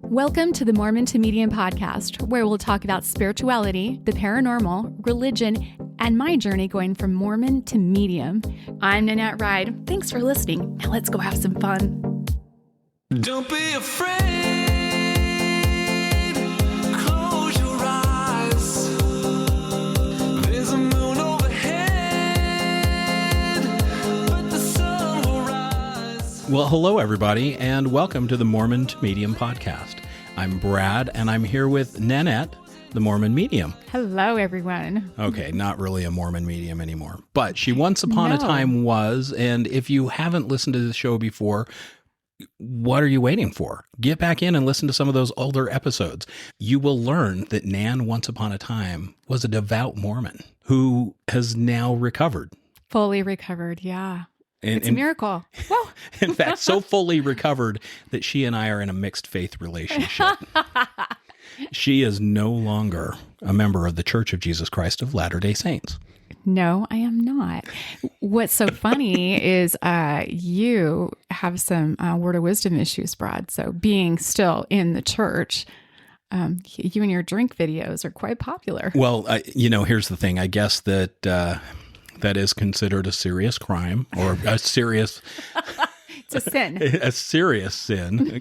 Welcome to the Mormon to Medium podcast, where we'll talk about spirituality, the paranormal, religion, and my journey going from Mormon to medium. I'm Nannette Ride. Thanks for listening. Now let's go have some fun. Don't be afraid. Close your eyes. There's a moon overhead, but the sun will rise. Well, hello, everybody, and welcome to the Mormon to Medium podcast. I'm Brad, and I'm here with Nannette, the Mormon medium. Hello, everyone. Okay, not really a Mormon medium anymore, but she once upon a time was, and if you haven't listened to the show before, what are you waiting for? Get back in and listen to some of those older episodes. You will learn that Nann once upon a time was a devout Mormon who has now recovered. Fully recovered, yeah. It's a miracle. Whoa. In fact, so fully recovered that she and I are in a mixed faith relationship. She is no longer a member of the Church of Jesus Christ of Latter-day Saints. No, I am not. What's so funny is you have some word of wisdom issues, Brad. So being still in the church, you and your drink videos are quite popular. Well, here's the thing. I guess that that is considered a serious crime or a serious... It's a sin. A serious sin.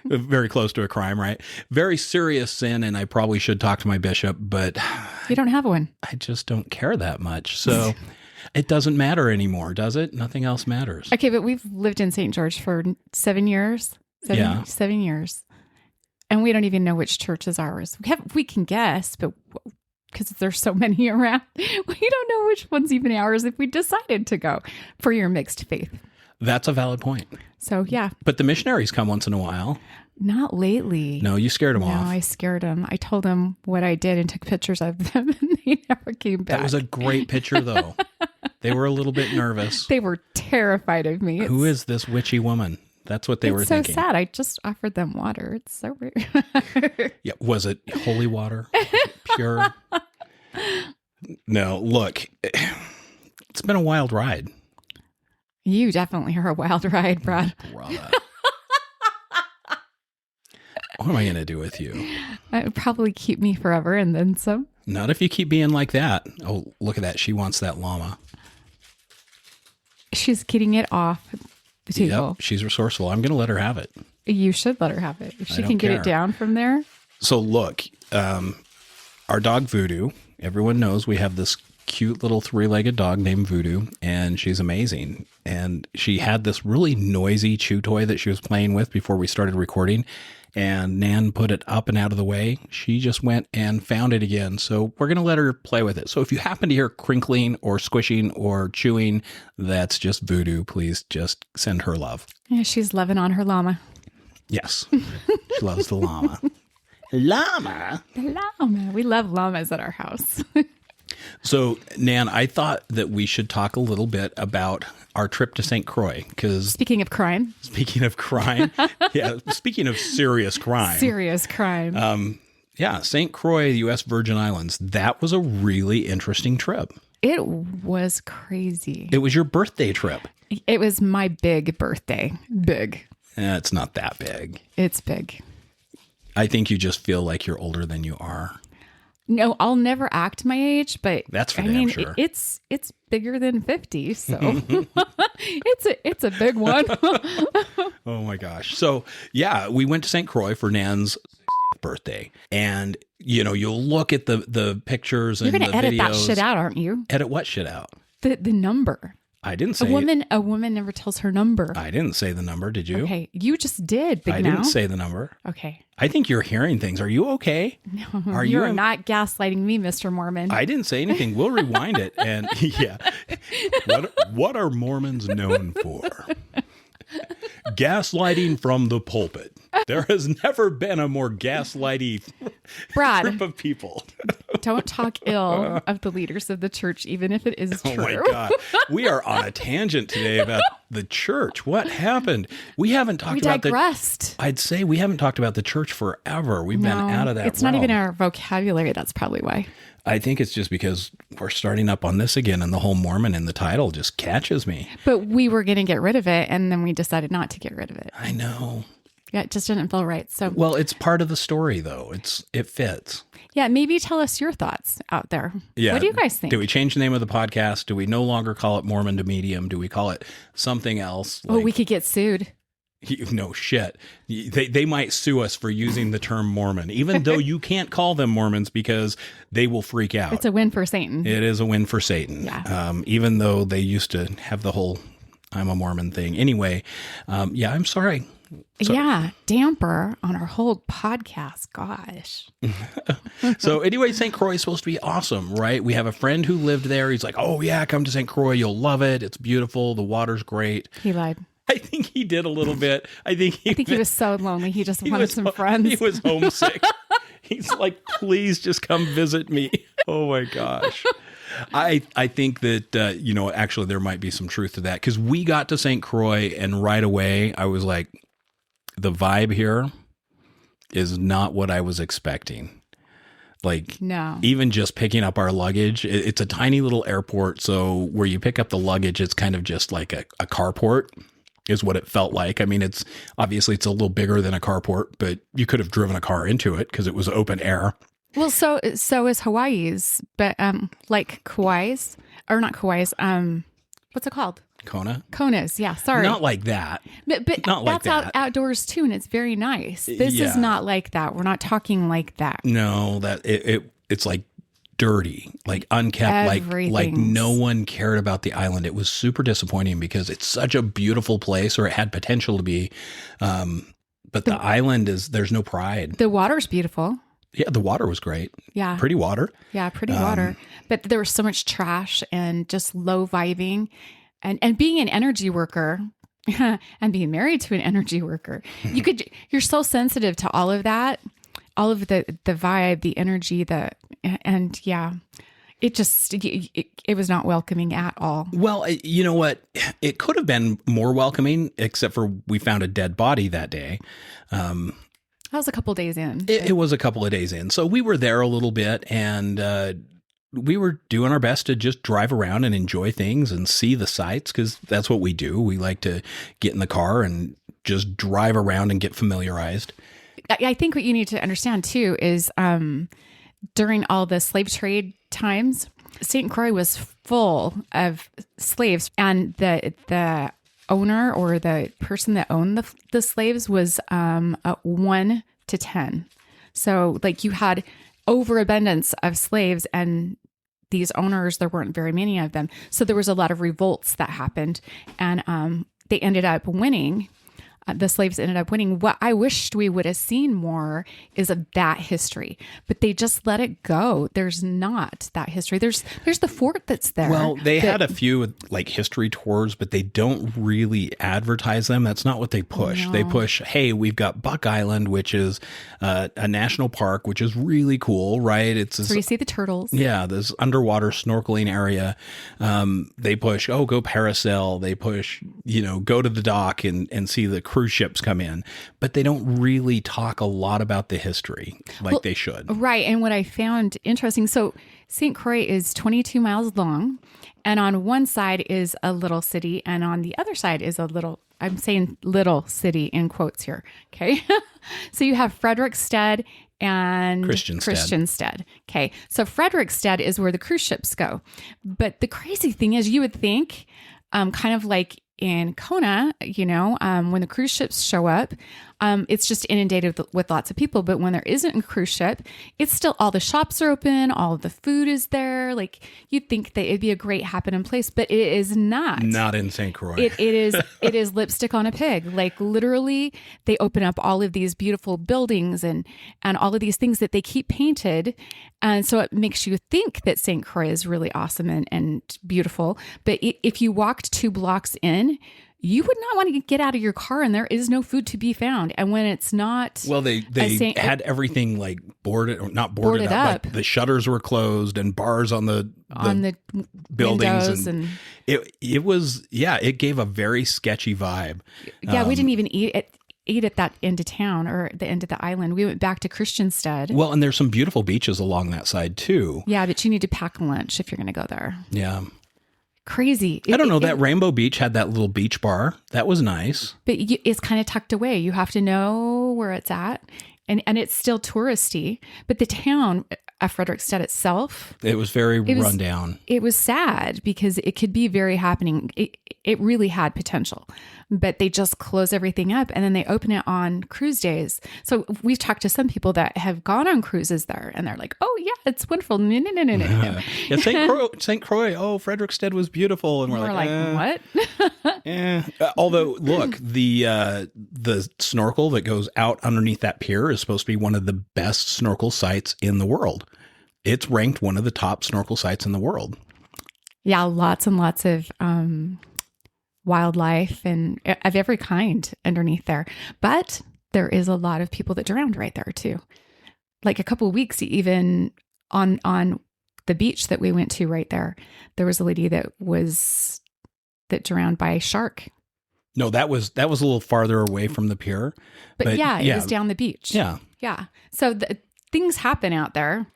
Very close to a crime, right? Very serious sin, and I probably should talk to my bishop, but... You don't have one. I just don't care that much. So it doesn't matter anymore, does it? Nothing else matters. Okay, but we've lived in St. George for 7 years. 7 years. And we don't even know which church is ours. We can guess, but because there's so many around, we don't know which one's even ours if we decided to go for your mixed faith. That's a valid point. So, yeah. But the missionaries come once in a while. Not lately. No, you scared them off. No, I scared them. I told them what I did and took pictures of them, and they never came back. That was a great picture, though. They were a little bit nervous. They were terrified of me. Who is this witchy woman? That's what they were thinking. It's so sad. I just offered them water. It's so weird. Yeah, was it holy water? Pure? No, look, it's been a wild ride. You definitely are a wild ride, Brad. Brother. What am I going to do with you? It would probably keep me forever and then some. Not if you keep being like that. Oh, look at that. She wants that llama. She's getting it off the table. Yep, she's resourceful. I'm going to let her have it. You should let her have it. If she don't can get care. it down from there. So look, our dog Voodoo, everyone knows we have this cute little 3-legged dog named Voodoo, and she's amazing. And she had this really noisy chew toy that she was playing with before we started recording, and Nann put it up and out of the way. She just went and found it again. So we're going to let her play with it. So if you happen to hear crinkling or squishing or chewing, that's just Voodoo. Please just send her love. Yeah, she's loving on her llama. Yes, she loves the llama. Llama? The llama. We love llamas at our house. So, Nann, I thought that we should talk a little bit about our trip to St. Croix, because... Speaking of crime. Speaking of crime. Yeah, speaking of serious crime. Serious crime. Yeah, St. Croix, the U.S. Virgin Islands, that was a really interesting trip. It was crazy. It was your birthday trip. It was my big birthday. Big. It's not that big. It's big. I think you just feel like you're older than you are. No, I'll never act my age, but that's for damn sure. It's bigger than 50, so it's a big one. Oh my gosh. So yeah, we went to St. Croix for Nann's birthday, and you'll look at the pictures and the videos. You're gonna edit that shit out, aren't you? Edit what shit out? The number. I didn't say a woman never tells her number. I didn't say the number. Did you? Okay, you just did. Big I mouth. didn't say the number. Okay. I think you're hearing things. Are you okay? No, you're not gaslighting me, Mr. Mormon. I didn't say anything. We'll rewind it. And yeah, what are Mormons known for? Gaslighting from the pulpit. There has never been a more gaslighty group of people. Don't talk ill of the leaders of the church, even if it is true. Oh my God. We are on a tangent today about the church. What happened? We haven't talked about digressed. I'd say we haven't talked about the church forever. We've been out of that. It's not even our vocabulary. That's probably why. I think it's just because we're starting up on this again, and the whole Mormon in the title just catches me. But we were going to get rid of it, and then we decided not to get rid of it. I know. Yeah, it just didn't feel right. So, Well, it's part of the story, though. It fits. yeah, maybe tell us your thoughts out there. Yeah. What do you guys think? Do we change the name of the podcast? Do we no longer call it Mormon to Medium? Do we call it something else? Oh, we could get sued. No shit. They might sue us for using the term Mormon, even though you can't call them Mormons because they will freak out. It's a win for Satan. It is a win for Satan. Yeah. Even though they used to have the whole I'm a Mormon thing. Anyway, I'm sorry. Yeah, damper on our whole podcast. Gosh. So anyway, St. Croix is supposed to be awesome, right? We have a friend who lived there. He's like, oh yeah, come to St. Croix. You'll love it. It's beautiful. The water's great. He lied. I think he did a little bit. I think he was so lonely. He just wanted some friends. He was homesick. He's like, please just come visit me. Oh my gosh. I think that, actually there might be some truth to that because we got to St. Croix and right away I was like, the vibe here is not what I was expecting. Like, no. Even just picking up our luggage, it's a tiny little airport. So where you pick up the luggage, it's kind of just like a carport is what it felt like. I mean, it's a little bigger than a carport, but you could have driven a car into it because it was open air. Well, so is Hawaii's, but like Kauai's, or not Kauai's, what's it called? Kona's, yeah, sorry. Not like that. But not like that's that. Outdoors too, and it's very nice. This is not like that. We're not talking like that. No, that it's like dirty, like unkept, like no one cared about the island. It was super disappointing because it's such a beautiful place, or it had potential to be. But the island there's no pride. The water's beautiful. Yeah, the water was great. Yeah. Pretty water. Yeah, pretty water. But there was so much trash and just low vibing. And being an energy worker and being married to an energy worker, you're so sensitive to all of that, all of the vibe, the energy, it was not welcoming at all. Well, you know what? It could have been more welcoming, except for we found a dead body that day. That was a couple of days in. It was a couple of days in. So we were there a little bit and we were doing our best to just drive around and enjoy things and see the sights because that's what we do. We like to get in the car and just drive around and get familiarized. I think what you need to understand too is during all the slave trade times, St. Croix was full of slaves, and the owner or the person that owned the slaves was 1 to 10. So like you had overabundance of slaves, and these owners, there weren't very many of them. So there was a lot of revolts that happened, and they ended up winning. The slaves ended up winning. What I wished we would have seen more is of that history, but they just let it go. There's not that history. There's the fort that's there. Well, they had a few like history tours, but they don't really advertise them. That's not what they push. No. They push, hey, we've got Buck Island, which is a national park, which is really cool, right? So you see the turtles. Yeah, this underwater snorkeling area. They push, go parasail. They push, go to the dock and see the cruise ships come in, but they don't really talk a lot about the history like they should. Right. And what I found interesting, so St. Croix is 22 miles long, and on one side is a little city, and on the other side is I'm saying little city in quotes here. Okay. So you have Frederickstead and Christiansted. Okay. So Frederickstead is where the cruise ships go. But the crazy thing is, you would think, kind of like in Kona, when the cruise ships show up, it's just inundated with lots of people. But when there isn't a cruise ship, it's still, all the shops are open, all of the food is there. Like, you'd think that it'd be a great happening place, but it is not. Not in St. Croix. It is lipstick on a pig. Like, literally, they open up all of these beautiful buildings and all of these things that they keep painted. And so it makes you think that St. Croix is really awesome and beautiful. But if you walked 2 blocks in, you would not want to get out of your car, and there is no food to be found. And when it's not, well, they had everything like boarded, or not boarded up. Like the shutters were closed and bars on the buildings, and it was it gave a very sketchy vibe. Yeah, we didn't even eat at that end of town or the end of the island. We went back to Christiansted. Well, and there's some beautiful beaches along that side too. Yeah, but you need to pack a lunch if you're going to go there. Yeah. crazy. I don't know. That Rainbow Beach had that little beach bar. That was nice. But it's kind of tucked away. You have to know where it's at. And it's still touristy. But the town of Frederickstead itself, it was very run down. It was sad because it could be very happening. It really had potential. But they just close everything up and then they open it on cruise days. So we've talked to some people that have gone on cruises there and they're like, oh, yeah, it's wonderful. No. Yeah, St. Croix. Oh, Frederickstead was beautiful. And we're like what? Although, look, the snorkel that goes out underneath that pier is supposed to be one of the best snorkel sites in the world. It's ranked one of the top snorkel sites in the world. Yeah, lots and lots of wildlife and of every kind underneath there. But there is a lot of people that drowned right there too. Like a couple of weeks, even on the beach that we went to right there, there was a lady that drowned by a shark. No, that was a little farther away from the pier. But yeah, it was down the beach. Yeah. Yeah. So things happen out there.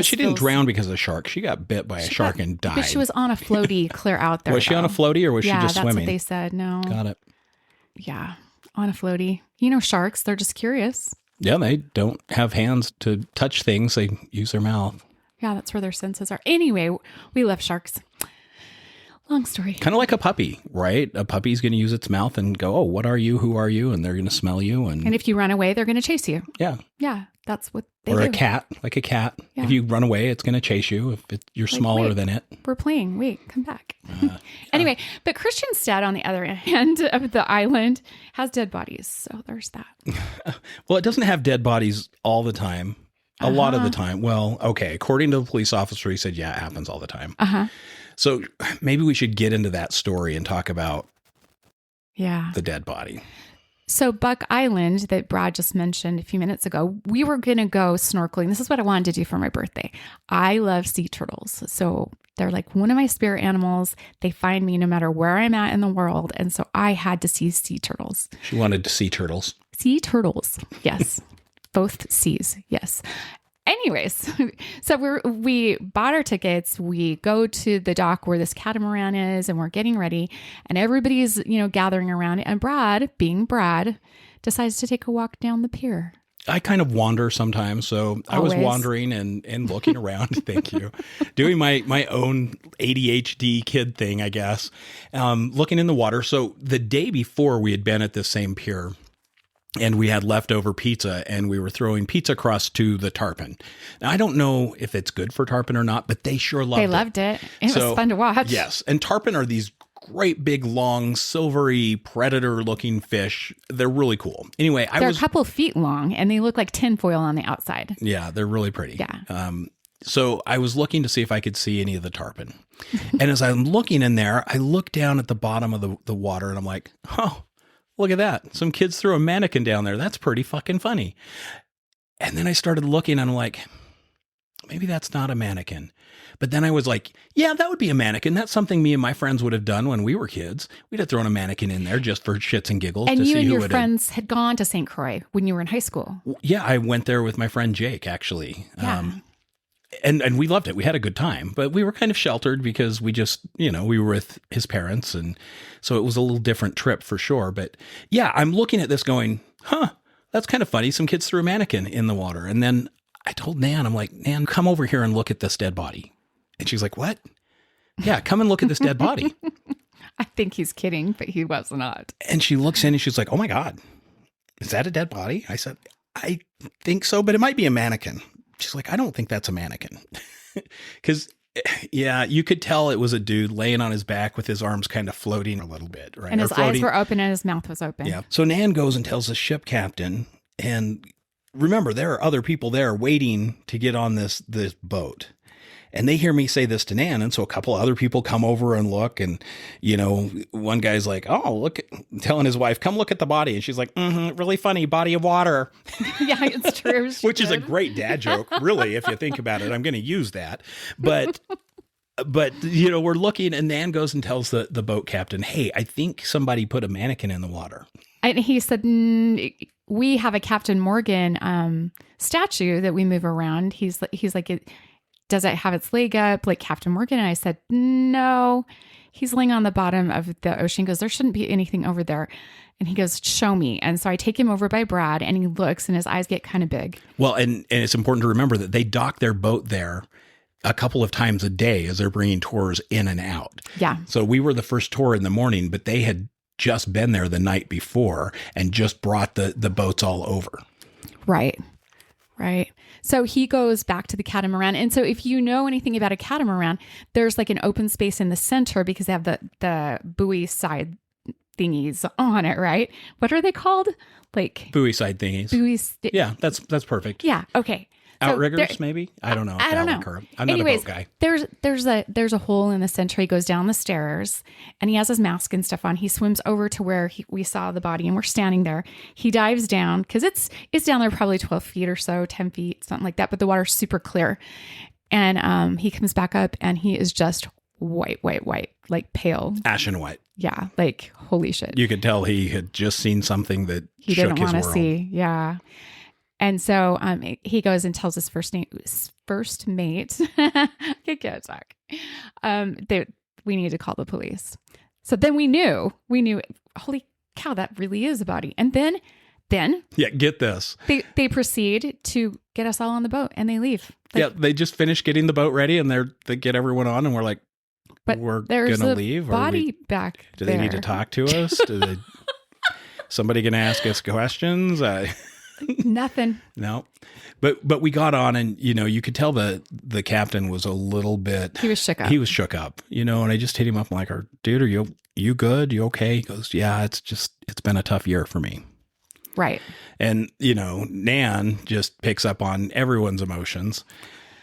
She didn't drown because of the shark. She got bit by a shark and died. But she was on a floaty clear out there. Was she on a floaty or was she just swimming? Yeah, that's what they said. No. Got it. Yeah, on a floaty. Sharks, they're just curious. Yeah, they don't have hands to touch things. They use their mouth. Yeah, that's where their senses are. Anyway, we love sharks. Long story. Kind of like a puppy, right? A puppy's going to use its mouth and go, oh, what are you? Who are you? And they're going to smell you. And if you run away, they're going to chase you. Yeah. Yeah, that's what they do. Or a cat, like a cat. Yeah. If you run away, it's going to chase you if you're smaller than it. We're playing. Wait, come back. Anyway, but Christianstead on the other end of the island has dead bodies. So there's that. Well, it doesn't have dead bodies all the time. A lot of the time. Well, okay. According to the police officer, he said, yeah, it happens all the time. So maybe we should get into that story and talk about the dead body. So Buck Island that Brad just mentioned a few minutes ago, we were going to go snorkeling. This is what I wanted to do for my birthday. I love sea turtles. So they're like one of my spirit animals. They find me no matter where I'm at in the world. And so I had to see sea turtles. She wanted to see turtles. Sea turtles. Yes. Both C's. Yes. Anyways, so we bought our tickets. We go to the dock where this catamaran is and we're getting ready and everybody's, gathering around it. And Brad, being Brad, decides to take a walk down the pier. I kind of wander sometimes. So I was wandering and looking around. Thank you. Doing my own ADHD kid thing, I guess. Looking in the water. So the day before we had been at this same pier, and we had leftover pizza and we were throwing pizza crust to the tarpon. Now, I don't know if it's good for tarpon or not, but they sure loved it. They loved it. It was fun to watch. Yes. And tarpon are these great big, long, silvery predator looking fish. They're really cool. Anyway, they're a couple feet long and they look like tinfoil on the outside. Yeah, they're really pretty. Yeah. So I was looking to see if I could see any of the tarpon. And as I'm looking in there, I look down at the bottom of the water and I'm like, oh, look at that. Some kids threw a mannequin down there. That's pretty fucking funny. And then I started looking and I'm like, maybe that's not a mannequin. But then I was like, yeah, that would be a mannequin. That's something me and my friends would have done when we were kids. We'd have thrown a mannequin in there just for shits and giggles. And to you see and who your friends had gone to St. Croix when you were in high school. Yeah, I went there with my friend Jake, actually. Yeah. And we loved it. We had a good time, but we were kind of sheltered because we just, we were with his parents. And so it was a little different trip for sure. But yeah, I'm looking at this going, that's kind of funny. Some kids threw a mannequin in the water. And then I told Nann, I'm like, Nann, come over here and look at this dead body. And she's like, what? Yeah, come and look at this dead body. I think he's kidding, but he was not. And she looks in and she's like, oh my God, is that a dead body? I said, I think so, but it might be a mannequin. She's like, I don't think that's a mannequin. Because, yeah, you could tell it was a dude laying on his back with his arms kind of floating a little bit, right? And his eyes were open and his mouth was open. Yeah. So Nann goes and tells the ship captain, and remember, there are other people there waiting to get on this boat. And they hear me say this to Nann. And so a couple other people come over and look. And, one guy's like, oh, look, telling his wife, come look at the body. And she's like, really funny body of water. Yeah, it's true. Which is a great dad joke, really, if you think about it. I'm going to use that. But we're looking and Nann goes and tells the boat captain, hey, I think somebody put a mannequin in the water. And he said, we have a Captain Morgan statue that we move around. He's like, does it have its leg up like Captain Morgan? And I said, no, he's laying on the bottom of the ocean. He goes, there shouldn't be anything over there. And he goes, show me. And so I take him over by Brad and he looks and his eyes get kind of big. Well, and it's important to remember that they dock their boat there a couple of times a day as they're bringing tours in and out. Yeah. So we were the first tour in the morning, but they had just been there the night before and just brought the boats all over. Right. Right. So he goes back to the catamaran. And so if you know anything about a catamaran, there's like an open space in the center because they have the buoy side thingies on it, right? What are they called? Like buoy side thingies. Yeah, that's perfect. Yeah. Okay. Outriggers, maybe? I don't know. I don't know. I'm not a boat guy. There's a hole in the center. He goes down the stairs and he has his mask and stuff on. He swims over to where we saw the body and we're standing there. He dives down because it's down there probably 12 feet or so, 10 feet, something like that. But the water's super clear. And he comes back up and he is just white, like pale. Ashen white. Yeah. Like, holy shit. You could tell he had just seen something that he shook didn't his want to world. see. Yeah. And so he goes and tells his first mate, I can't talk, that we need to call the police. So then we knew, holy cow, that really is a body. And then yeah, get this. They proceed to get us all on the boat and they leave. Yeah, they just finished getting the boat ready and they get everyone on and we're like, but we're there's going to a leave? body back Do there. they need to talk to us? Somebody going to ask us questions? Nothing. No, but we got on and, you could tell the captain was a little bit, He was shook up. He was shook up, and I just hit him up. I'm like, dude, are you good? You okay? He goes, yeah, it's been a tough year for me. Right. And, Nann just picks up on everyone's emotions.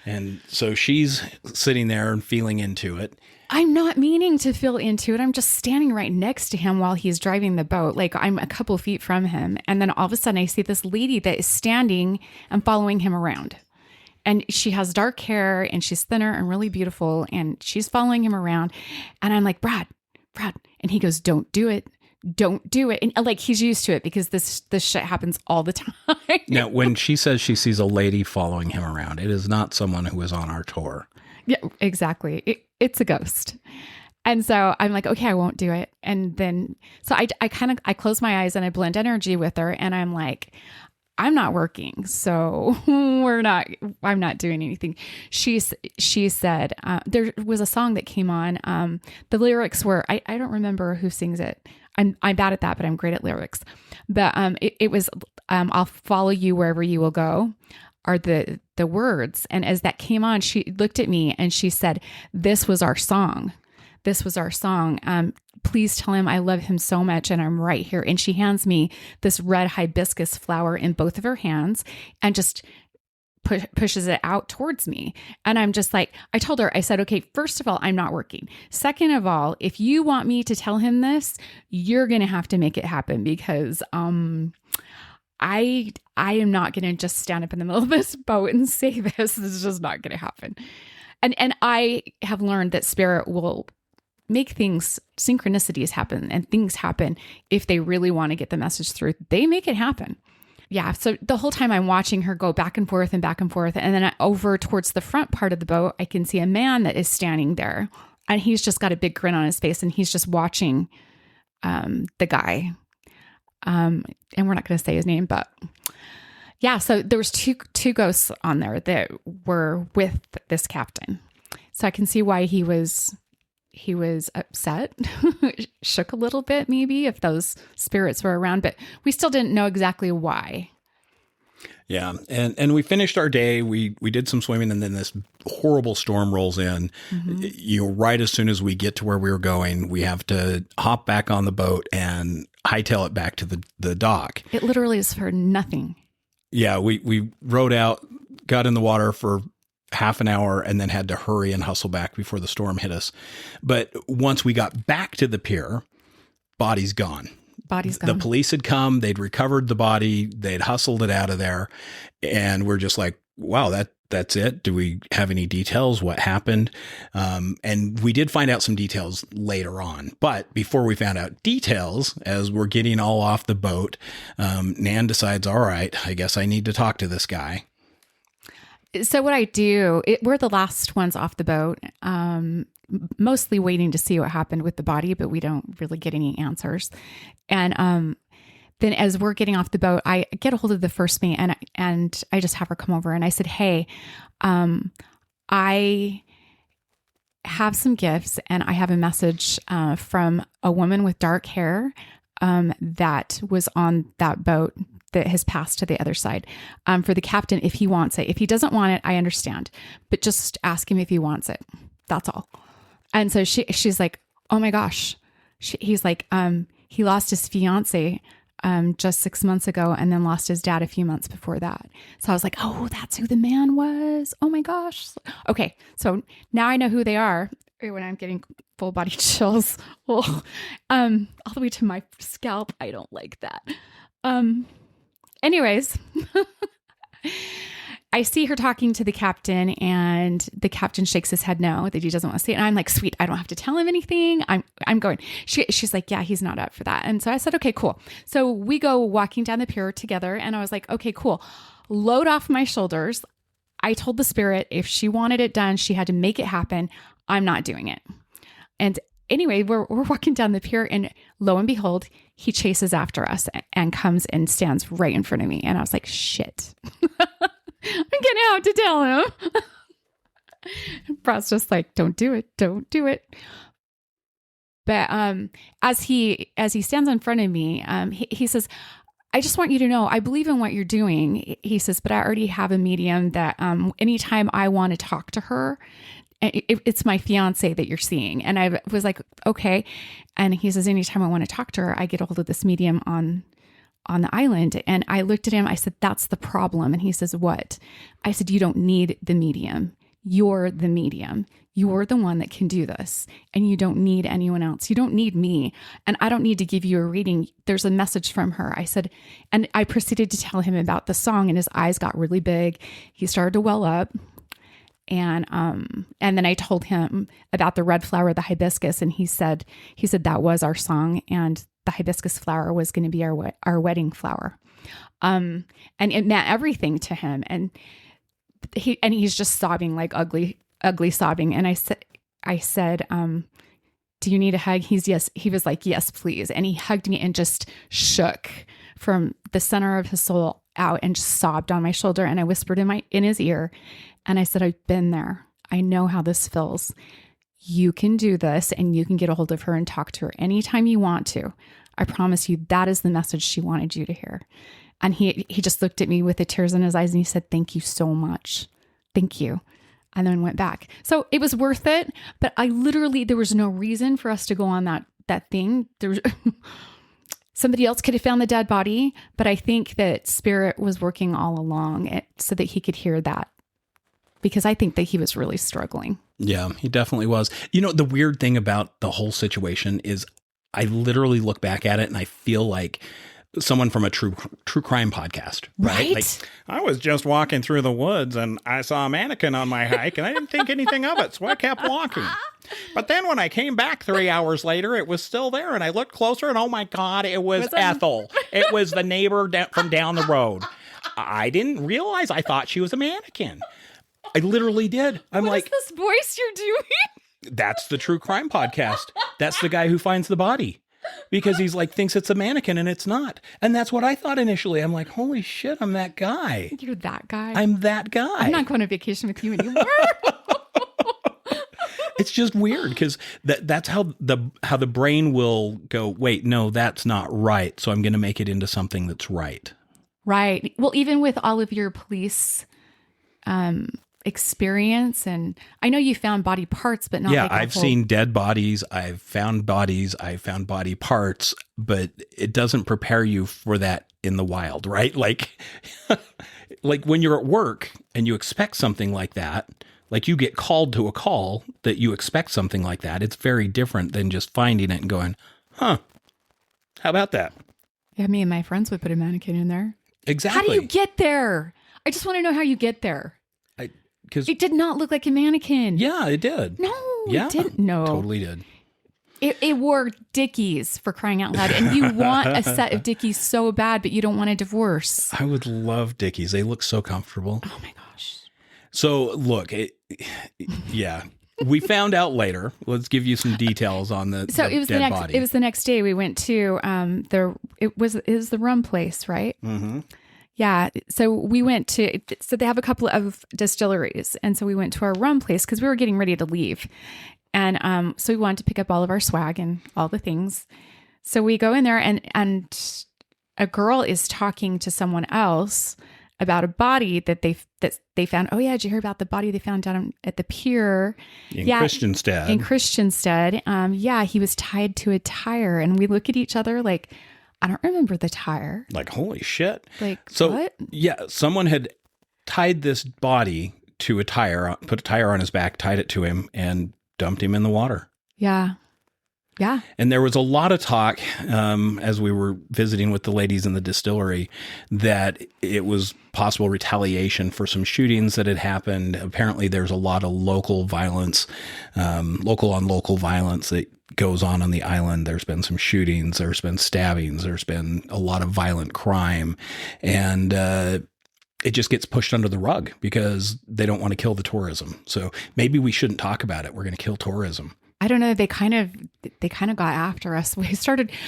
And so she's sitting there and feeling into it. I'm not meaning to feel into it. I'm just standing right next to him while he's driving the boat. Like I'm a couple feet from him. And then all of a sudden I see this lady that is standing and following him around. And she has dark hair and she's thinner and really beautiful. And she's following him around. And I'm like, Brad. And he goes, don't do it. Don't do it. And like, he's used to it because this shit happens all the time. Now, when she says she sees a lady following him around, it is not someone who is on our tour. Yeah, exactly. It's a ghost. And so I'm like, okay, I won't do it. And then, so I close my eyes and I blend energy with her. And I'm like, I'm not working. So I'm not doing anything. She said, there was a song that came on. The lyrics were, I don't remember who sings it. I'm bad at that, but I'm great at lyrics. But it was, I'll follow you wherever you will go, are the words. And as that came on, she looked at me and she said, this was our song. Please tell him I love him so much and I'm right here. And she hands me this red hibiscus flower in both of her hands and just pushes it out towards me. And I'm just like, I told her, I said, okay, first of all, I'm not working. Second of all, if you want me to tell him this, you're going to have to make it happen because, I am not going to just stand up in the middle of this boat and say this. This is just not going to happen. And I have learned that spirit will make synchronicities happen and things happen if they really want to get the message through. They make it happen. Yeah. So the whole time I'm watching her go back and forth. And then over towards the front part of the boat, I can see a man that is standing there and he's just got a big grin on his face and he's just watching the guy. And we're not going to say his name, but yeah. So there was two ghosts on there that were with this captain. So I can see why he was upset, shook a little bit, maybe if those spirits were around, but we still didn't know exactly why. Yeah. And we finished our day. We did some swimming and then this horrible storm rolls in. Mm-hmm. Right as soon as we get to where we were going, we have to hop back on the boat and hightail it back to the dock. It literally is for nothing. Yeah. We rowed out, got in the water for half an hour and then had to hurry and hustle back before the storm hit us. But once we got back to the pier, body's gone. The police had come, they'd recovered the body, they'd hustled it out of there. And we're just like, wow, that's it. Do we have any details? What happened? And we did find out some details later on. But before we found out details, as we're getting all off the boat, Nann decides, all right, I guess I need to talk to this guy. So what I do, we're the last ones off the boat, mostly waiting to see what happened with the body, but we don't really get any answers. And then as we're getting off the boat, I get a hold of the first mate and I just have her come over and I said, hey, I have some gifts and I have a message from a woman with dark hair that was on that boat that has passed to the other side, for the captain, if he wants it. If he doesn't want it, I understand, but just ask him if he wants it. That's all. And so she's like, oh my gosh. He's like, he lost his fiance just 6 months ago and then lost his dad a few months before that. So I was like, oh, that's who the man was. Oh my gosh. Okay. So now I know who they are. When I'm getting full body chills, all the way to my scalp. I don't like that. Anyways, I see her talking to the captain and the captain shakes his head no, that he doesn't want to see it. And I'm like, sweet, I don't have to tell him anything. I'm going. She's like, yeah, he's not up for that. And so I said, okay, cool. So we go walking down the pier together and I was like, okay, cool. Load off my shoulders. I told the spirit if she wanted it done, she had to make it happen. I'm not doing it. And anyway, we're walking down the pier and lo and behold, he chases after us and comes and stands right in front of me. And I was like, shit, I'm going to have to tell him. Brad's just like, don't do it. Don't do it. But as he stands in front of me, he says, I just want you to know, I believe in what you're doing. He says, but I already have a medium that anytime I want to talk to her, it's my fiance that you're seeing. And I was like, okay. And he says, anytime I want to talk to her, I get a hold of this medium on the island. And I looked at him, I said, that's the problem. And he says, what? I said, you don't need the medium. You're the medium. You're the one that can do this. And you don't need anyone else. You don't need me. And I don't need to give you a reading. There's a message from her. I said, and I proceeded to tell him about the song and his eyes got really big. He started to well up. And then I told him about the red flower, the hibiscus. And he said that was our song. And the hibiscus flower was going to be our wedding flower. And it meant everything to him. And he's just sobbing, like ugly sobbing. And I said, do you need a hug? He was like, yes, please. And he hugged me and just shook from the center of his soul out and just sobbed on my shoulder. And I whispered in his ear. And I said, I've been there. I know how this feels. You can do this and you can get a hold of her and talk to her anytime you want to. I promise you that is the message she wanted you to hear. And he just looked at me with the tears in his eyes and he said, thank you so much. Thank you. And then went back. So it was worth it. But there was no reason for us to go on that thing. There was somebody else could have found the dead body, but I think that spirit was working all along so that he could hear that. Because I think that he was really struggling. Yeah, he definitely was. You know, the weird thing about the whole situation is I literally look back at it and I feel like someone from a true crime podcast, right? Like, I was just walking through the woods and I saw a mannequin on my hike and I didn't think anything of it, so I kept walking. But then when I came back 3 hours later, it was still there and I looked closer and oh my God, it was Ethel. It was the neighbor from down the road. I didn't realize, I thought she was a mannequin. I literally did. I'm what like, is this voice you're doing? That's the true crime podcast. That's the guy who finds the body because he's like, thinks it's a mannequin and it's not. And that's what I thought initially. I'm like, holy shit, I'm that guy. You're that guy. I'm that guy. I'm not going on vacation with you anymore. It's just weird because that's how the brain will go, wait, no, that's not right. So I'm going to make it into something that's right. Right. Well, even with all of your police experience, and I know you found body parts, but not like I've seen dead bodies, I've found bodies, I've found body parts, but it doesn't prepare you for that in the wild, right? Like when you're at work and you expect something like that, like you get called to a call that you expect something like that, it's very different than just finding it and going, huh, how about that? Yeah, me and my friends would put a mannequin in there. Exactly. How do you get there? I just want to know how you get there. Because it did not look like a mannequin. Yeah, it did. No, yeah, it didn't. No, totally did. It wore Dickies, for crying out loud. And you want a set of Dickies so bad, but you don't want a divorce. I would love Dickies. They look so comfortable. Oh my gosh. So look, yeah, we found out later. Let's give you some details on the So the it was dead body. It was the next day. We went to it was the rum place, right? Mm-hmm. Yeah. So we went to, so they have a couple of distilleries. And so we went to our rum place because we were getting ready to leave. And so we wanted to pick up all of our swag and all the things. So we go in there and a girl is talking to someone else about a body that they found. Oh yeah, did you hear about the body they found down at the pier? In Christianstead. In Christianstead. Yeah, he was tied to a tire. And we look at each other like, I don't remember the tire. Like, holy shit. Like, so, what? Yeah, someone had tied this body to a tire, put a tire on his back, tied it to him, and dumped him in the water. Yeah. Yeah. And there was a lot of talk as we were visiting with the ladies in the distillery that it was possible retaliation for some shootings that had happened. Apparently, there's a lot of local violence, local on local violence that goes on the island. There's been some shootings. There's been stabbings. There's been a lot of violent crime. And it just gets pushed under the rug because they don't want to kill the tourism. So maybe we shouldn't talk about it. We're going to kill tourism. I don't know. They kind of got after us.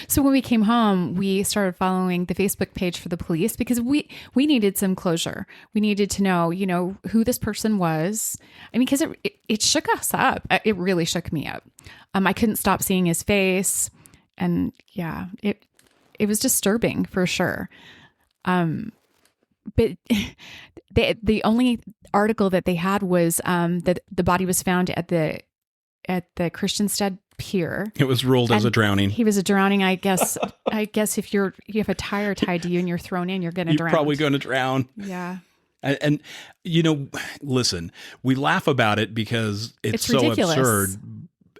So when we came home, we started following the Facebook page for the police because we needed some closure. We needed to know, who this person was. I mean, because it shook us up. It really shook me up. I couldn't stop seeing his face, and yeah, it was disturbing for sure. But the only article that they had was that the body was found at the Christianstead pier. It was ruled as a drowning. He was a drowning, I guess. I guess if you have a tire tied to you and you're thrown in, you're going to drown. You're probably going to drown. Yeah. And listen, we laugh about it because it's so ridiculous. Absurd.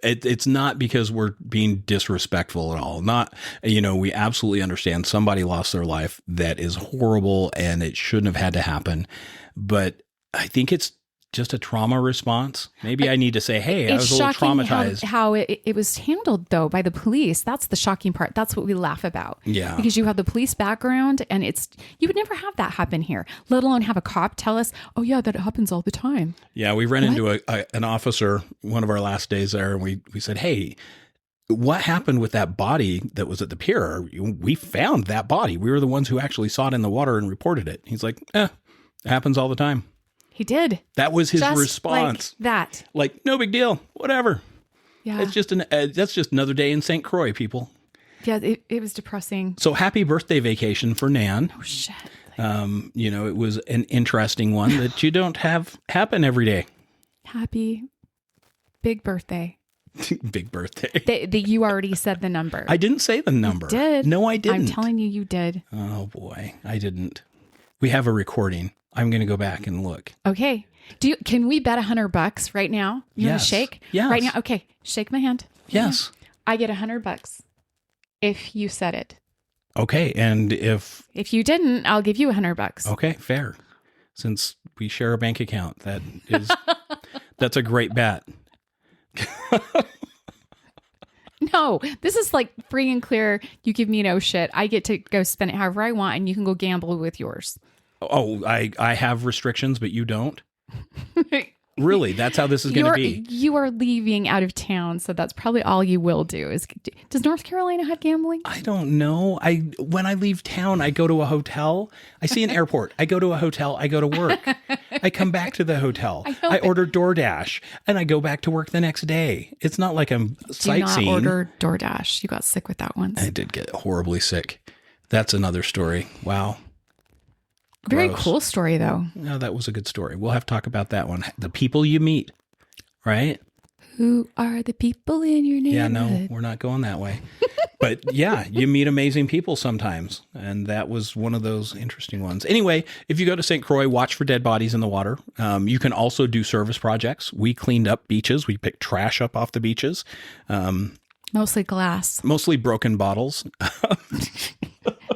It's not because we're being disrespectful at all. Not, we absolutely understand somebody lost their life. That is horrible and it shouldn't have had to happen. But I think it's just a trauma response. Maybe I need to say, hey, I was a little traumatized. How it was handled, though, by the police. That's the shocking part. That's what we laugh about. Yeah. Because you have the police background, and you would never have that happen here, let alone have a cop tell us, oh, yeah, that happens all the time. Yeah, we ran into an officer one of our last days there, and we said, hey, what happened with that body that was at the pier? We found that body. We were the ones who actually saw it in the water and reported it. He's like, it happens all the time. He did. That was his just response. Like that. Like, no big deal. Whatever. Yeah. It's just that's just another day in St. Croix, people. Yeah, it was depressing. So happy birthday vacation for Nann. Oh, shit. It was an interesting one that you don't have happen every day. Happy big birthday. Big birthday. You already said the number. I didn't say the number. You did. No, I didn't. I'm telling you, you did. Oh, boy. I didn't. We have a recording. I'm going to go back and look. Okay. Can we bet $100 right now? You want to shake? Yes. Right now? Okay. Shake my hand. Yes. I get $100 if you said it. Okay. And if you didn't, I'll give you $100. Okay, fair. Since we share a bank account, that's a great bet. No, this is like free and clear. You give me no shit. I get to go spend it however I want, and you can go gamble with yours. Oh, I have restrictions, but you don't? Really? That's how this is going to be? You are leaving out of town, so that's probably all you will do. Does North Carolina have gambling? I don't know. When I leave town, I go to a hotel. I see an airport. I go to a hotel. I go to work. I come back to the hotel. I order DoorDash, and I go back to work the next day. It's not like I'm sightseeing. Do not order DoorDash. You got sick with that once. I did get horribly sick. That's another story. Wow. Very Gross. cool story, though. No, that was a good story. We'll have to talk about that one. The people you meet, right? Who are the people in your neighborhood? Yeah, no, we're not going that way. But yeah, you meet amazing people sometimes. And that was one of those interesting ones. Anyway, if you go to St. Croix, watch for dead bodies in the water. You can also do service projects. We cleaned up beaches. We picked trash up off the beaches. Mostly glass. Mostly broken bottles.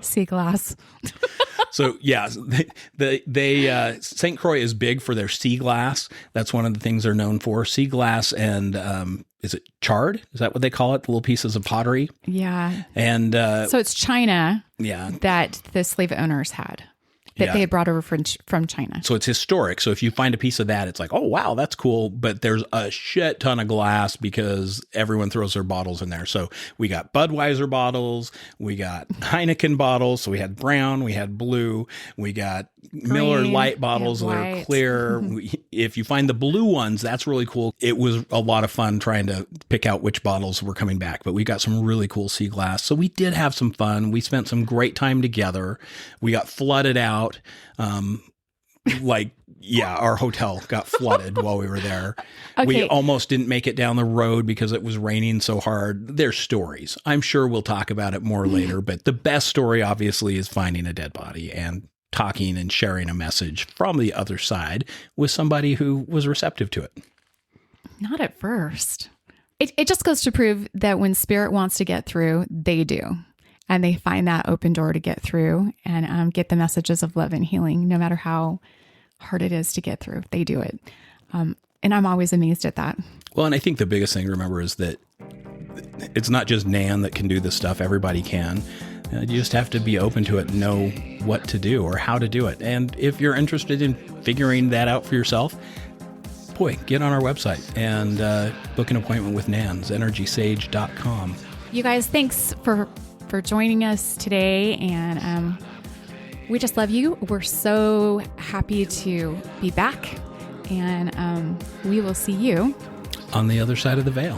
Sea glass. So yeah, they St. Croix is big for their sea glass. That's one of the things they're known for. Sea glass and is it chard? Is that what they call it? The little pieces of pottery. Yeah. And so it's China. Yeah. That the slave owners had. that they had brought over from China. So it's historic. So if you find a piece of that, it's like, oh, wow, that's cool. But there's a shit ton of glass because everyone throws their bottles in there. So we got Budweiser bottles. We got Heineken bottles. So we had brown, we had blue, we got Miller Lite bottles that are clear. If you find the blue ones, that's really cool. It was a lot of fun trying to pick out which bottles were coming back, but we got some really cool sea glass. So we did have some fun. We spent some great time together. We got flooded out. Our hotel got flooded while we were there. Okay. We almost didn't make it down the road because it was raining so hard. There's stories. I'm sure we'll talk about it more later, but the best story obviously is finding a dead body and talking and sharing a message from the other side with somebody who was receptive to it. Not at first. It just goes to prove that when spirit wants to get through, they do. And they find that open door to get through and get the messages of love and healing, no matter how hard it is to get through. They do it. And I'm always amazed at that. Well, and I think the biggest thing to remember is that it's not just Nann that can do this stuff. Everybody can. You just have to be open to it and know what to do or how to do it. And if you're interested in figuring that out for yourself, boy, get on our website and book an appointment with Nann, energysage.com. You guys, thanks for joining us today. And we just love you. We're so happy to be back. And we will see you on the other side of the veil.